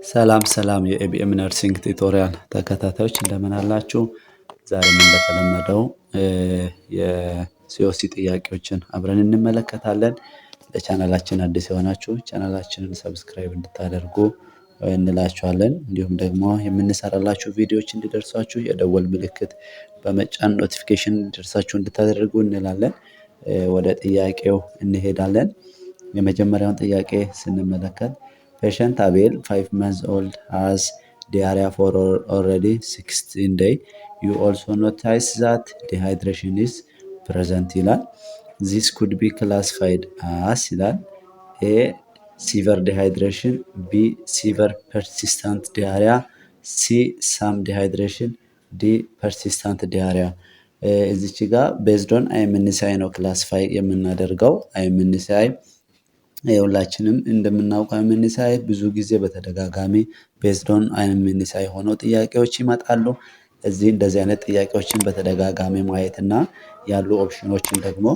ሰላም የኤቢኤም ነርሲንግ ቲቶሪያል ተከታታዮች እንደምን አላችሁ? ዛሬም እንደተለመደው የሲኦሲ ጥያቄዎችን አብረን እንመለከታለን። ለቻናላችን አዲስ የሆናችሁ ቻናላችንን ሰብስክራይብ እንድታደርጉ እንላችኋለን። እንዲሁም ደግሞ የምንሰራላችሁ ቪዲዮዎች እንዲደርሷችሁ የደወል ምልክት በመጫን ኖቲፊኬሽን እንዲደርሳችሁ እንድታደርጉ እንላለን። ወደ ጥያቄው እንሄዳለን። የመጀመሪያውን ጥያቄ ስንመለከት patient Abel 5 months old has diarrhea for already 16 days. You also notice that dehydration is present ይላል። This could be classified as ይላል A. Severe dehydration B. Severe persistent diarrhea C. Some dehydration D. Persistent diarrhea እዚች ጋር ቤዝድ ኦን አይኤምኤንሲአይ ነው ክላሲፋይ የምናደርገው። አይኤምኤንሲአይ ሁላችንም እንደምናውቀው አይኤምኤንሲአይ ብዙ ጊዜ በተደጋጋሚ ቤዝድ ኦን አይኤምኤንሲአይ ሆነው ጥያቄዎች ይመጣሉ። እንደዚህ አይነት ጥያቄዎችን በተደጋጋሚ ማየት እና ያሉ ኦፕሽኖችን ደግሞ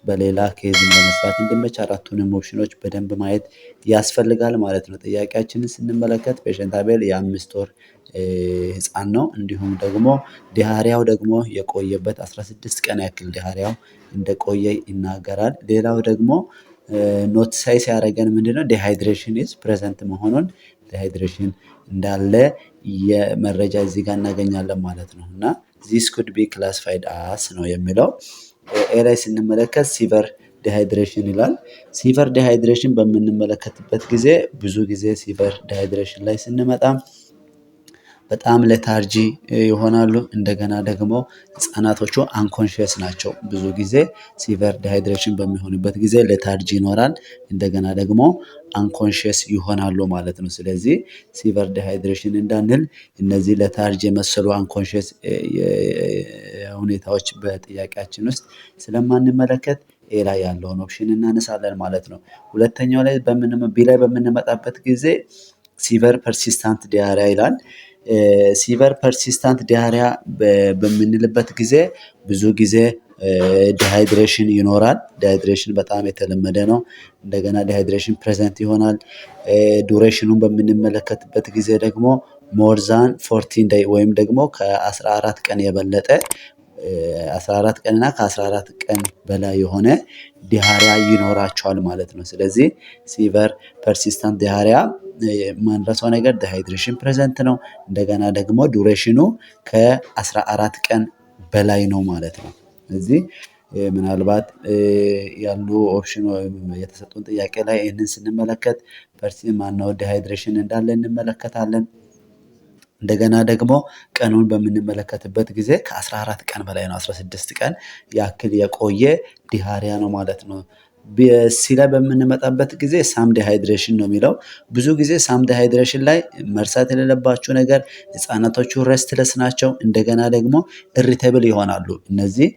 በሌላ ኬዝን ለመስራት እንዲመች አራቱንም ኦፕሽኖች በደንብ ማየት ያስፈልጋል ማለት ነው። ጥያቄያችንን ስንመለከት ፔሸንት አቤል የ5 ወር ህፃን ነው። እንዲሁም ደግሞ ዲያሪያው ደግሞ የቆየበት 16 ቀን ያክል ዲያሪያው እንደቆየ ይናገራል። ሌላው ደግሞ ኖቲሳይስ ያደረገን ምንድነው ዲሃይድሬሽን ኢዝ ፕሬዘንት መሆኑን ዲሃይድሬሽን እንዳለ የመረጃ እዚህ ጋር እናገኛለን ማለት ነው። እና this could be classified as ነው የሚለው። ኤ ላይ ስንመለከት ሲቨር ዲሃይድሬሽን ይላል። ሲቨር ዲሃይድሬሽን በምንመለከትበት ጊዜ ብዙ ጊዜ ሲቨር ዲሃይድሬሽን ላይ ስንመጣ በጣም ሌታርጂ ይሆናሉ። እንደገና ደግሞ ህፃናቶቹ አንኮንሺየስ ናቸው። ብዙ ጊዜ ሲቨር ዲሃይድሬሽን በሚሆንበት ጊዜ ሌታርጂ ይኖራል። እንደገና ደግሞ አንኮንሺየስ ይሆናሉ ማለት ነው። ስለዚህ ሲቨር ዲሃይድሬሽን እንዳንል እነዚህ ሌታርጂ የመሰሉ አንኮንሺየስ ሁኔታዎች በጥያቄያችን ውስጥ ስለማንመለከት ኤ ላይ ያለውን ኦፕሽን እናነሳለን ማለት ነው። ሁለተኛው ላይ ቢ ላይ በምንመጣበት ጊዜ ሲቨር ፐርሲስታንት ዲያሪያ ይላል። ሲቨር ፐርሲስታንት ዲያሪያ በምንልበት ጊዜ ብዙ ጊዜ ዲሃይድሬሽን ይኖራል። ዲሃይድሬሽን በጣም የተለመደ ነው። እንደገና ዲሃይድሬሽን ፕሬዘንት ይሆናል። ዱሬሽኑን በምንመለከትበት ጊዜ ደግሞ ሞር ዛን 14 ዴይ ወይም ደግሞ ከ14 ቀን የበለጠ 14 ቀን እና ከ14 ቀን በላይ የሆነ ዲሃሪያ ይኖራቸዋል ማለት ነው። ስለዚህ ሲቨር ፐርሲስታንት ዲሃሪያ ማንረሳው ነገር ዲሃይድሬሽን ፕሬዘንት ነው። እንደገና ደግሞ ዱሬሽኑ ከ14 ቀን በላይ ነው ማለት ነው። ስለዚህ ምናልባት ያሉ ኦፕሽን የተሰጡን ጥያቄ ላይ ይህንን ስንመለከት ዲሃይድሬሽን እንዳለ እንመለከታለን። እንደገና ደግሞ ቀኑን በምንመለከትበት ጊዜ ከ14 ቀን በላይ ነው። 16 ቀን ያክል የቆየ ዲሃሪያ ነው ማለት ነው። ሲ ላይ በምንመጣበት ጊዜ ሳም ዲሃይድሬሽን ነው የሚለው። ብዙ ጊዜ ሳም ዲሃይድሬሽን ላይ መርሳት የሌለባችሁ ነገር ህፃናቶቹ ረስትለስ ናቸው። እንደገና ደግሞ ኢሪቴብል ይሆናሉ። እነዚህ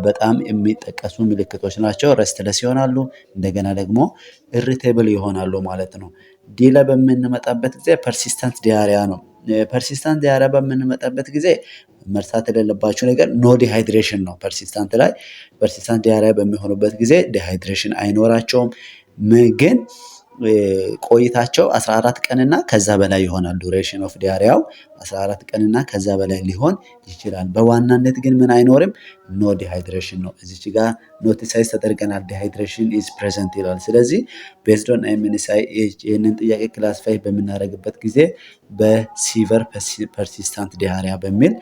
በጣም የሚጠቀሱ ምልክቶች ናቸው። ረስትለስ ይሆናሉ፣ እንደገና ደግሞ ኢሪቴብል ይሆናሉ ማለት ነው። ዲ ላይ በምንመጣበት ጊዜ ፐርሲስታንት ዲያሪያ ነው። ፐርሲስታንት ዲያሪያ በምንመጣበት ጊዜ መርሳት የሌለባችሁ ነገር ኖ ዲሃይድሬሽን ነው። ፐርሲስታንት ዲያሪያ በሚሆኑበት ጊዜ ዲሃይድሬሽን አይኖራቸውም። ግን ቆይታቸው 14 ቀንና ከዛ በላይ ይሆናል። ዱሬሽን ኦፍ ዲያሪያው 14 ቀንና ከዛ በላይ ሊሆን ይችላል። በዋናነት ግን ምን አይኖርም? ኖ ዲሃይድሬሽን ነው። እዚች ጋር ኖቲሳይዝ ተደርገናል ዲሃይድሬሽን ኢዝ ፕሬዘንት ይላል። ስለዚህ ቤዝድ ኦን አይኤምኤንሲአይ ይህንን ጥያቄ ክላሲፋይ በምናደርግበት ጊዜ በሲቨር ፐርሲስታንት ዲያሪያ በሚል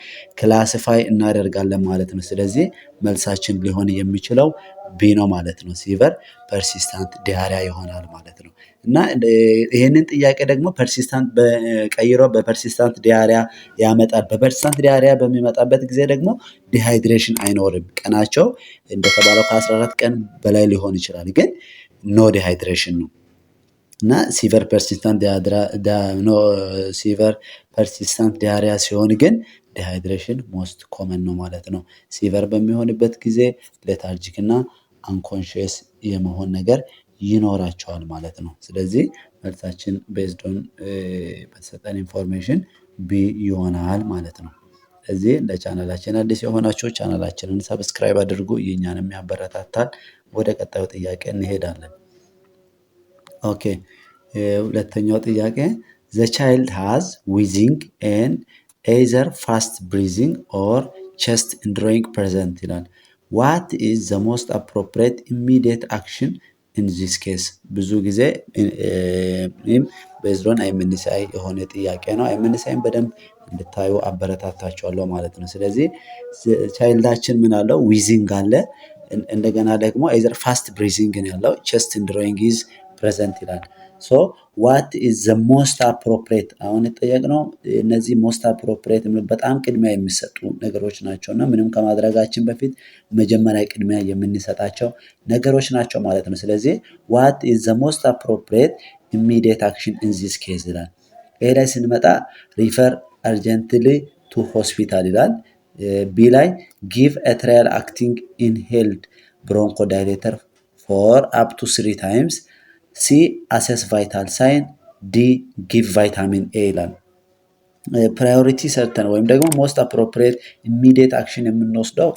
ክላሲፋይ እናደርጋለን ማለት ነው። ስለዚህ መልሳችን ሊሆን የሚችለው ቢ ነው ማለት ነው። ሲቨር ፐርሲስታንት ዲያሪያ ይሆናል ማለት ነው። እና ይህንን ጥያቄ ደግሞ ፐርሲስታንት ቀይሮ በፐርሲስታንት ዲያሪያ ያመጣል። በፐርሲስታንት ዲያሪያ በሚመጣበት ጊዜ ደግሞ ዲሃይድሬሽን አይኖርም። ቀናቸው እንደተባለው ከ14 ቀን በላይ ሊሆን ይችላል፣ ግን ኖ ዲሃይድሬሽን ነው። እና ሲቨር ፐርሲስታንት ዲያሪያ ሲሆን ግን ዲሃይድሬሽን ሞስት ኮመን ነው ማለት ነው። ሲቨር በሚሆንበት ጊዜ ሌታርጂክ እና አንኮንሺየስ የመሆን ነገር ይኖራቸዋል ማለት ነው። ስለዚህ መልሳችን ቤዝድ ኦን በተሰጠን ኢንፎርሜሽን ቢ ይሆናል ማለት ነው። ስለዚህ ለቻናላችን አዲስ የሆናችሁ ቻናላችንን ሰብስክራይብ አድርጉ፣ የኛንም ያበረታታል። ወደ ቀጣዩ ጥያቄ እንሄዳለን። ኦኬ ሁለተኛው ጥያቄ the child has wheezing and either fast breathing or chest drawing present ይላል። what is the most appropriate immediate action in this case? ብዙ ጊዜ ቤዝድ ኦን አይምኒሳይ የሆነ ጥያቄ ነው። አይምኒሳይን በደንብ እንድታዩ አበረታታችኋለሁ ማለት ነው። ስለዚህ ቻይልዳችን ምን አለው? ዊዚንግ አለ። እንደገና ደግሞ either ፋስት ብሪዚንግ ነው ያለው። ቸስት ድሮይንግ ኢዝ ፕሬዘንት ይላል። ሶ ዋት ኢዝ ዘ ሞስት አፕሮፕሬት አሁን የጠየቅነው እነዚህ ሞስት አፕሮፕሬት በጣም ቅድሚያ የሚሰጡ ነገሮች ናቸው እና ምንም ከማድረጋችን በፊት መጀመሪያ ቅድሚያ የምንሰጣቸው ነገሮች ናቸው ማለት ነው። ስለዚህ ዋት ኢዝ ዘ ሞስት አፕሮፕሬት ኢሚዲየት አክሽን ኢን ዚስ ኬዝ ይላል። ይሄ ላይ ስንመጣ ሪፈር አርጀንትሊ ቱ ሆስፒታል ይላል። ቢ ላይ ጊቭ ኤ ትራያል አክቲንግ ኢንሄልድ ብሮንኮዳይሌተር ፎር አፕ ቱ 3 ታይምስ። ሲ አሴስ ቫይታል ሳይን። ዲ ጊቭ ቫይታሚን ኤ ይላል። ፕራዮሪቲ ሰርተን ወይም ደግሞ ሞስት አፕሮፕሪየት ኢሚዲየት አክሽን የምንወስደው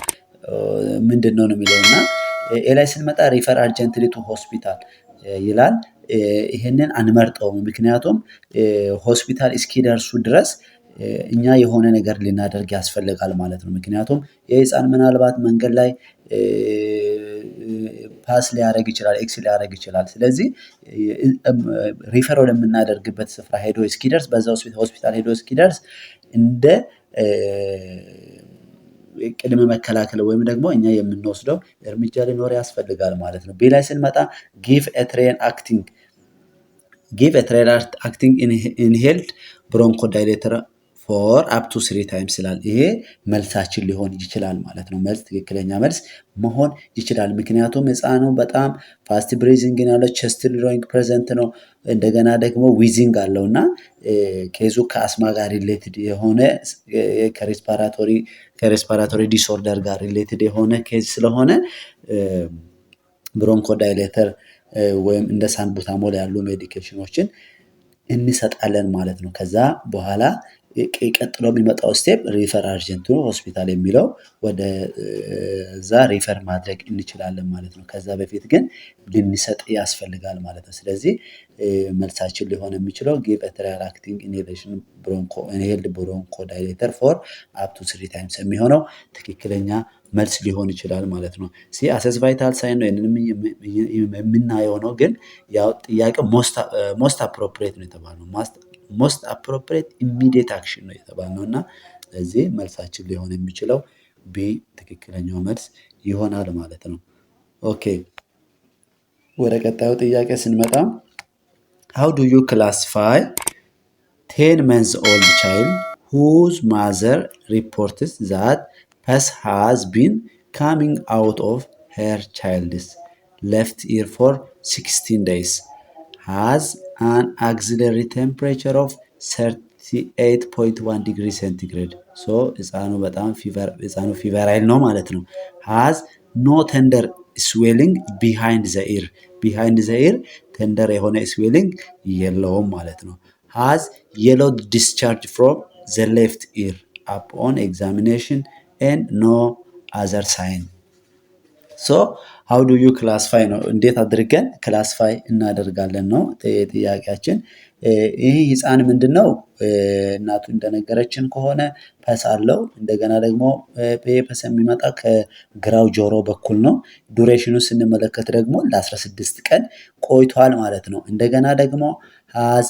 ምንድን ነው የሚለው እና ኤ ላይ ስንመጣ ሪፈር አርጀንትሊ ቱ ሆስፒታል ይላል። ይህንን አንመርጠውም፣ ምክንያቱም ሆስፒታል እስኪደርሱ ድረስ እኛ የሆነ ነገር ልናደርግ ያስፈልጋል ማለት ነው። ምክንያቱም የህፃን ምናልባት መንገድ ላይ ፓስ ሊያደርግ ይችላል፣ ኤክስ ሊያደርግ ይችላል። ስለዚህ ሪፈር ወደምናደርግበት ስፍራ ሄዶ እስኪደርስ በዛ ሆስፒታል ሄዶ እስኪደርስ እንደ ቅድመ መከላከል ወይም ደግሞ እኛ የምንወስደው እርምጃ ሊኖር ያስፈልጋል ማለት ነው። ቢ ላይ ስንመጣ ጊቭ ኤ ትራያል አክቲንግ ኢንሄልድ ብሮንኮዳይሌተር ፎር አፕ ቱ 3 ታይምስ ይላል። ይሄ መልሳችን ሊሆን ይችላል ማለት ነው። መልስ ትክክለኛ መልስ መሆን ይችላል። ምክንያቱም ህፃኑ በጣም ፋስት ብሪዚንግ ያለው ቸስት ድሮይንግ ፕሬዘንት ነው። እንደገና ደግሞ ዊዚንግ አለው እና ኬዙ ከአስማ ጋር ሪሌትድ የሆነ ከሬስፓራቶሪ ዲስኦርደር ጋር ሪሌትድ የሆነ ኬዝ ስለሆነ ብሮንኮዳይሌተር ወይም እንደ ሳንቡታሞል ያሉ ሜዲኬሽኖችን እንሰጣለን ማለት ነው። ከዛ በኋላ ቀጥሎ የሚመጣው ስቴፕ ሪፈር አርጀንት ሆስፒታል የሚለው ወደ እዛ ሪፈር ማድረግ እንችላለን ማለት ነው። ከዛ በፊት ግን ልንሰጥ ያስፈልጋል ማለት ነው። ስለዚህ መልሳችን ሊሆን የሚችለው ጊቭ ኤ ትራያል አክቲንግ ኢንሄልድ ብሮንኮዳይሌተር ፎር አፕ ቱ 3 ታይምስ የሚሆነው ትክክለኛ መልስ ሊሆን ይችላል ማለት ነው። ሲ አሰስ ቫይታል ሳይን ነው የምናየው ነው። ግን ያው ጥያቄው ሞስት አፕሮፕሪየት ነው የተባለው ሞስት አፕሮፕሪየት ኢሚዲየት አክሽን ነው የተባለው እና ስለዚህ መልሳችን ሊሆን የሚችለው ቢ ትክክለኛው መልስ ይሆናል ማለት ነው። ኦኬ ወደ ቀጣዩ ጥያቄ ስንመጣ how do you classify 10 months old child whose mother reports that pus has been coming out of her child's left ear for 16 days, has an auxiliary temperature of 38.1 degree centigrade. so ህፃኑ በጣም ፊቨራይል ነው ማለት ነው። has no tender swelling behind the ear ተንደር የሆነ ስዌሊንግ የለውም ማለት ነው። has yellow discharge from the left ear upon examination and no other sign. so how do you classify ነው እንዴት አድርገን ክላስፋይ እናደርጋለን ነው ጥያቄያችን። ይህ ህፃን ምንድነው እናቱ እንደነገረችን ከሆነ ፐስ አለው። እንደገና ደግሞ ፐስ የሚመጣ ከግራው ጆሮ በኩል ነው። ዱሬሽኑ ስንመለከት ደግሞ ለ16 ቀን ቆይቷል ማለት ነው። እንደገና ደግሞ has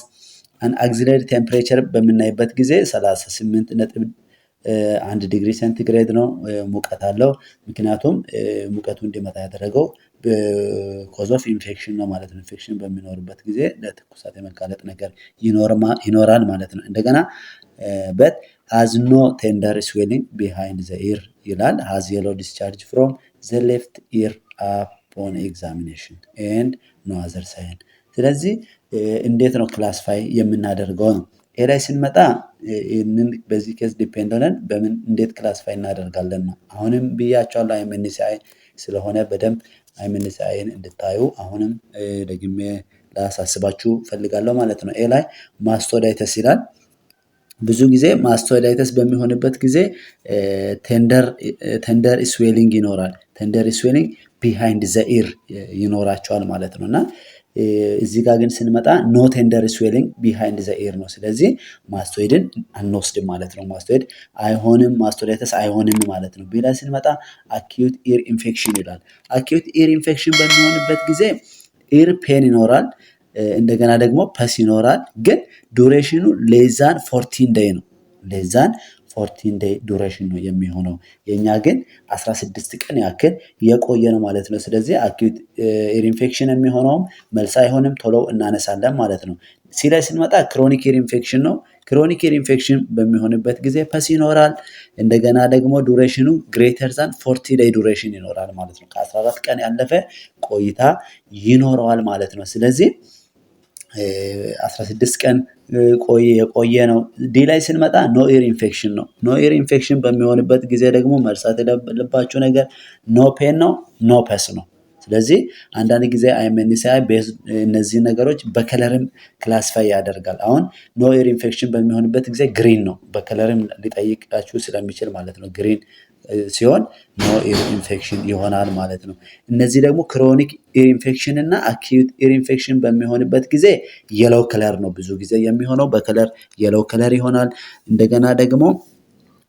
an auxiliary temperature በምናይበት ጊዜ 38.1 ዲግሪ ሴንቲግሬድ ነው ሙቀት አለው። ምክንያቱም ሙቀቱ እንዲመጣ ያደረገው ኮዝ ኦፍ ኢንፌክሽን ነው ማለት ነው። ኢንፌክሽን በሚኖርበት ጊዜ ለትኩሳት የመጋለጥ ነገር ይኖራል ማለት ነው። እንደገና but has no tender swelling behind the ear ይላል። has yellow discharge from the left ear upon examination and no other sign. ስለዚህ እንዴት ነው ክላስፋይ የምናደርገው ነው። ኤ ላይ ስንመጣ ይህንን በዚህ ኬዝ ዲፔንድ ሆነን በምን እንዴት ክላስፋይ እናደርጋለን ነው። አሁንም ብያቸዋለሁ አይምኒሲአይ ስለሆነ በደንብ አይምኒሲአይን እንድታዩ አሁንም ደግሜ ላሳስባችሁ ፈልጋለሁ ማለት ነው። ኤ ላይ ማስቶዳይተስ ይላል። ብዙ ጊዜ ማስቶዳይተስ በሚሆንበት ጊዜ ቴንደር ስዌሊንግ ይኖራል። ቴንደር ስዌሊንግ ቢሃይንድ ዘ ኢር ይኖራቸዋል ማለት ነው እና እዚህ ጋር ግን ስንመጣ ኖ ቴንደር ስዌሊንግ ቢሃይንድ ዘ ኤር ነው። ስለዚህ ማስቶይድን አንወስድም ማለት ነው። ማስቶይድ አይሆንም፣ ማስቶይደተስ አይሆንም ማለት ነው። ቢ ላይ ስንመጣ አኪዩት ኢር ኢንፌክሽን ይላል። አኪዩት ኢር ኢንፌክሽን በሚሆንበት ጊዜ ኢር ፔን ይኖራል፣ እንደገና ደግሞ ፐስ ይኖራል። ግን ዱሬሽኑ ሌዛን 14 ዴይ ነው። ሌዛን 14 ዴይ ዱሬሽን ነው የሚሆነው። የኛ ግን 16 ቀን ያክል የቆየ ነው ማለት ነው። ስለዚህ አኪዩት ኢር ኢንፌክሽን የሚሆነውም መልስ አይሆንም፣ ቶሎ እናነሳለን ማለት ነው። ሲ ላይ ስንመጣ ክሮኒክ ኢር ኢንፌክሽን ነው። ክሮኒክ ኢር ኢንፌክሽን በሚሆንበት ጊዜ ፐስ ይኖራል። እንደገና ደግሞ ዱሬሽኑ ግሬተር ዛን 40 ዴይ ዱሬሽን ይኖራል ማለት ነው። ከ14 ቀን ያለፈ ቆይታ ይኖረዋል ማለት ነው። ስለዚህ 16 ቀን የቆየ ነው። ዲ ላይ ስንመጣ ኖ ኢር ኢንፌክሽን ነው። ኖ ኢር ኢንፌክሽን በሚሆንበት ጊዜ ደግሞ መርሳት የሌለባችሁ ነገር ኖ ፔን ነው፣ ኖ ፐስ ነው። ስለዚህ አንዳንድ ጊዜ አይኤምኤንሲአይ እነዚህ ነገሮች በከለርም ክላሲፋይ ያደርጋል። አሁን ኖ ኢር ኢንፌክሽን በሚሆንበት ጊዜ ግሪን ነው፣ በከለርም ሊጠይቃችሁ ስለሚችል ማለት ነው። ግሪን ሲሆን ኖ ኢር ኢንፌክሽን ይሆናል ማለት ነው። እነዚህ ደግሞ ክሮኒክ ኢር ኢንፌክሽን እና አኪዩት ኢር ኢንፌክሽን በሚሆንበት ጊዜ የሎው ከለር ነው ብዙ ጊዜ የሚሆነው፣ በከለር የሎው ከለር ይሆናል። እንደገና ደግሞ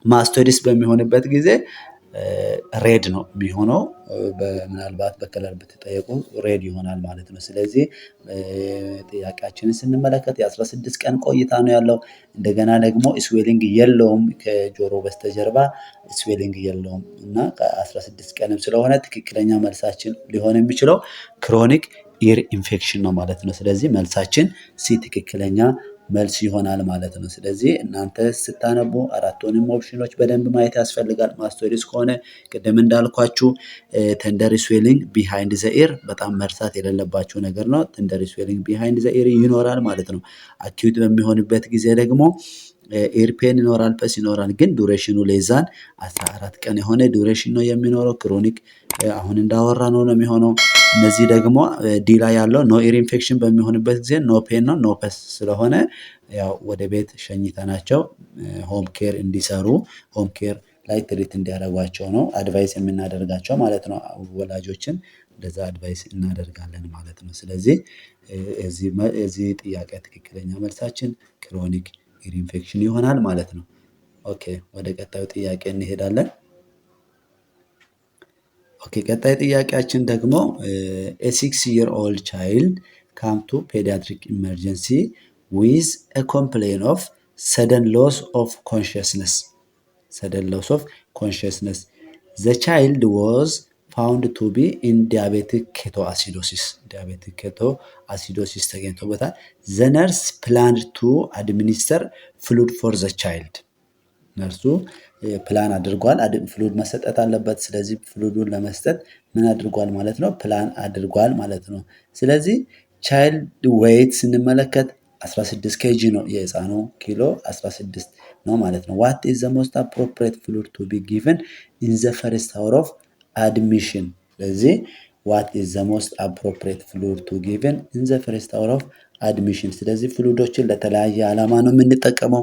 ማስቶይድስ በሚሆንበት ጊዜ ሬድ ነው የሚሆነው። ምናልባት በከለር ብትጠየቁ ሬድ ይሆናል ማለት ነው። ስለዚህ ጥያቄያችንን ስንመለከት የ16 ቀን ቆይታ ነው ያለው። እንደገና ደግሞ ስዌሊንግ የለውም፣ ከጆሮ በስተጀርባ ስዌሊንግ የለውም እና ከ16 ቀንም ስለሆነ ትክክለኛ መልሳችን ሊሆን የሚችለው ክሮኒክ ኢር ኢንፌክሽን ነው ማለት ነው። ስለዚህ መልሳችን ሲ ትክክለኛ መልስ ይሆናል ማለት ነው። ስለዚህ እናንተ ስታነቡ አራቱንም ኦፕሽኖች በደንብ ማየት ያስፈልጋል። ማስቶይድስ ከሆነ ቅድም እንዳልኳችሁ ቴንደር ስዌሊንግ ቢሃይንድ ዘ ኢር በጣም መርሳት የሌለባችሁ ነገር ነው። ቴንደር ስዌሊንግ ቢሃይንድ ዘ ኢር ይኖራል ማለት ነው። አኪዩት በሚሆንበት ጊዜ ደግሞ ኢር ፔን ይኖራል፣ ፐስ ይኖራል። ግን ዱሬሽኑ ሌዛን 14 ቀን የሆነ ዱሬሽን ነው የሚኖረው። ክሮኒክ አሁን እንዳወራ ነው የሚሆነው። እነዚህ ደግሞ ዲ ላይ ያለው ኖ ኢር ኢንፌክሽን በሚሆንበት ጊዜ ኖ ፔን ነው፣ ኖ ፐስ ስለሆነ ያው ወደ ቤት ሸኝተናቸው ሆም ኬር እንዲሰሩ ሆም ኬር ላይ ትሪት እንዲያደርጓቸው ነው አድቫይስ የምናደርጋቸው ማለት ነው። ወላጆችን እንደዛ አድቫይስ እናደርጋለን ማለት ነው። ስለዚህ የዚህ ጥያቄ ትክክለኛ መልሳችን ክሮኒክ ኢር ኢንፌክሽን ይሆናል ማለት ነው። ኦኬ ወደ ቀጣዩ ጥያቄ እንሄዳለን። ኦኬ ቀጣይ ጥያቄያችን ደግሞ a 6-year-old child come to pediatric emergency with a complaint of sudden loss of consciousness. The child was found to be in diabetic ketoacidosis ተገኝቶበታል። The nurse planned to administer fluid for the child. ነርሱ ፕላን አድርጓል፣ ፍሉድ መሰጠት አለበት። ስለዚህ ፍሉዱን ለመስጠት ምን አድርጓል ማለት ነው? ፕላን አድርጓል ማለት ነው። ስለዚህ ቻይልድ ዌይት ስንመለከት 16 ኬጂ ነው። የህፃኑ ኪሎ 16 ነው ማለት ነው። ዋት ኢዝ ዘ ሞስት አፕሮፕሪየት ፍሉድ ቱ ቢ ጊቨን ኢን ዘ ፈርስት አወር ኦፍ አድሚሽን። ስለዚህ ዋት ኢዝ ዘ ሞስት አፕሮፕሪየት ፍሉድ ቱ ጊቨን ኢን ዘ ፈርስት አወር ኦፍ አድሚሽን። ስለዚህ ፍሉዶችን ለተለያየ ዓላማ ነው የምንጠቀመው፣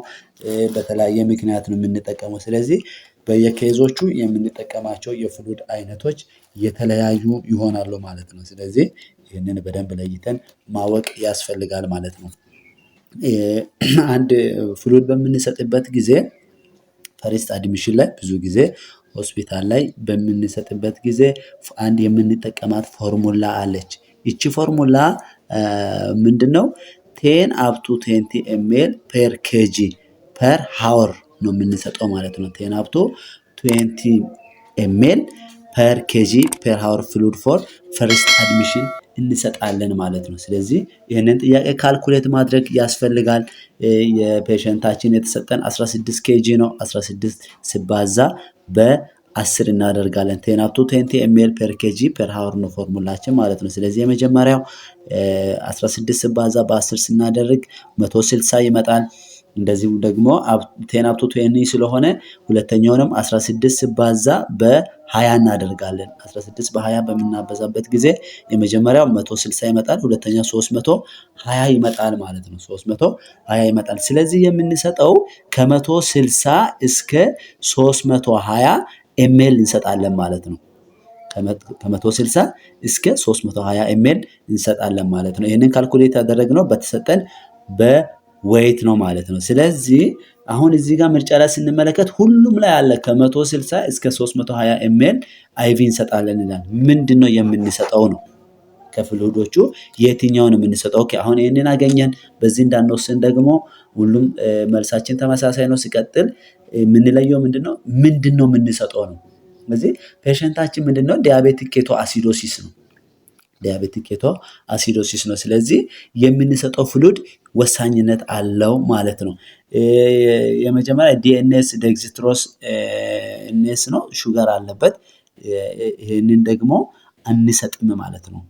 በተለያየ ምክንያት ነው የምንጠቀመው። ስለዚህ በየኬዞቹ የምንጠቀማቸው የፍሉድ አይነቶች የተለያዩ ይሆናሉ ማለት ነው። ስለዚህ ይህንን በደንብ ለይተን ማወቅ ያስፈልጋል ማለት ነው። አንድ ፍሉድ በምንሰጥበት ጊዜ ፈርስት አድሚሽን ላይ ብዙ ጊዜ ሆስፒታል ላይ በምንሰጥበት ጊዜ አንድ የምንጠቀማት ፎርሙላ አለች። ይቺ ፎርሙላ ምንድነው? 10 up to 20 ml per kg per hour ነው የምንሰጠው ማለት ነው። 10 up to 20 ml per kg per hour fluid for first admission እንሰጣለን ማለት ነው። ስለዚህ ይህንን ጥያቄ ካልኩሌት ማድረግ ያስፈልጋል። የፔሸንታችን የተሰጠን 16 ኬጂ ነው። 16 ሲባዛ በ10 እናደርጋለን። 10 up to 20 ml per kg per hour ነው ፎርሙላችን ማለት ነው። ስለዚህ የመጀመሪያው 16 ሲባዛ በ10 ስናደርግ 160 ይመጣል። እንደዚሁም ደግሞ 10 up to 20 ስለሆነ ሁለተኛውንም 16 ሲባዛ በ20 እናደርጋለን። 16 በ20 በምናበዛበት ጊዜ የመጀመሪያው 160 ይመጣል፣ ሁለተኛው 320 ይመጣል ማለት ነው። 320 ይመጣል። ስለዚህ የምንሰጠው ከ160 እስከ 320 ኤምኤል እንሰጣለን ማለት ነው። ከ160 እስከ 320 ኤምኤል እንሰጣለን ማለት ነው። ይህንን ካልኩሌት ያደረግነው በተሰጠን በዌይት ነው ማለት ነው። ስለዚህ አሁን እዚህ ጋር ምርጫ ላይ ስንመለከት ሁሉም ላይ አለ ከ160 እስከ 320 ኤምኤል አይቪ እንሰጣለን ይላል። ምንድን ነው የምንሰጠው ነው ከፍሉዶቹ የትኛውን የምንሰጠው? ኦኬ አሁን ይህንን አገኘን። በዚህ እንዳንወስን ደግሞ ሁሉም መልሳችን ተመሳሳይ ነው። ሲቀጥል የምንለየው ምንድነው የምንሰጠው ነው። ስለዚህ ፔሸንታችን ምንድነው ዲያቤቲክ ኬቶ አሲዶሲስ ነው። ዲያቤቲክ ኬቶ አሲዶሲስ ነው። ስለዚህ የምንሰጠው ፍሉድ ወሳኝነት አለው ማለት ነው። የመጀመሪያ ዲኤንኤስ ዴክስትሮስ ኤንኤስ ነው፣ ሹገር አለበት። ይህንን ደግሞ አንሰጥም ማለት ነው።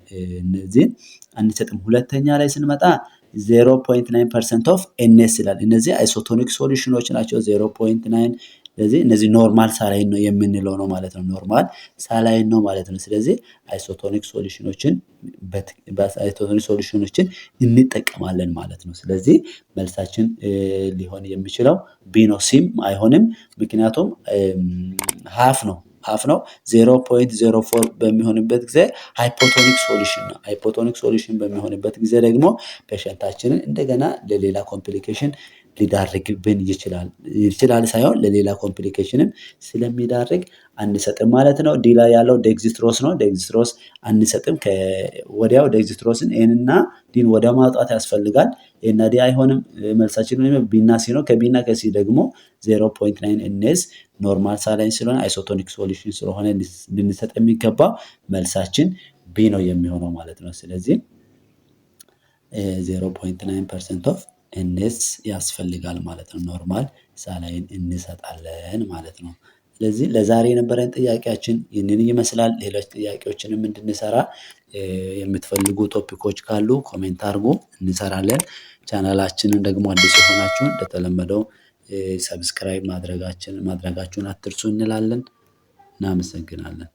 እነዚህን አንሰጥም። ሁለተኛ ላይ ስንመጣ 0.9% ኦፍ ኤንኤስ ይላል። እነዚህ አይሶቶኒክ ሶሉሽኖች ናቸው። 0.9 ስለዚህ እነዚህ ኖርማል ሳላይን ነው የምንለው ነው ማለት ነው። ኖርማል ሳላይን ነው ማለት ነው። ስለዚህ አይሶቶኒክ ሶሉሽኖችን እንጠቀማለን ማለት ነው። ስለዚህ መልሳችን ሊሆን የሚችለው ቢ ነው። ሲም አይሆንም፣ ምክንያቱም ሀፍ ነው 0.04 በሚሆንበት ጊዜ ሃይፖቶኒክ ሶሉሽን ነው። ሃይፖቶኒክ ሶሉሽን በሚሆንበት ጊዜ ደግሞ ፔሸንታችንን እንደገና ለሌላ ኮምፕሊኬሽን ሊዳርግብን ይችላል ሳይሆን ለሌላ ኮምፕሊኬሽንም ስለሚዳርግ አንሰጥም ማለት ነው። ዲ ላይ ያለው ዴክስትሮስ ነው። ዴክስትሮስ አንሰጥም። ወዲያው ዴክስትሮስን ኤንና ዲን ወደ ማውጣት ያስፈልጋል። ኤና ዲ አይሆንም። መልሳችን ቢና ሲ ነው። ከቢና ከሲ ደግሞ 0.9 ኤንኤስ ኖርማል ሳላይን ስለሆነ አይሶቶኒክ ሶሉሽን ስለሆነ ልንሰጥ የሚገባ መልሳችን ቢ ነው የሚሆነው ማለት ነው። ስለዚህ 0.9% ኦፍ ኤንኤስ ያስፈልጋል ማለት ነው። ኖርማል ሳላይን እንሰጣለን ማለት ነው። ስለዚህ ለዛሬ የነበረን ጥያቄያችን ይህንን ይመስላል። ሌሎች ጥያቄዎችንም እንድንሰራ የምትፈልጉ ቶፒኮች ካሉ ኮሜንት አድርጉ፣ እንሰራለን። ቻናላችንን ደግሞ አዲስ የሆናችሁ እንደተለመደው ሰብስክራይብ ማድረጋችሁን አትርሱ እንላለን። እናመሰግናለን።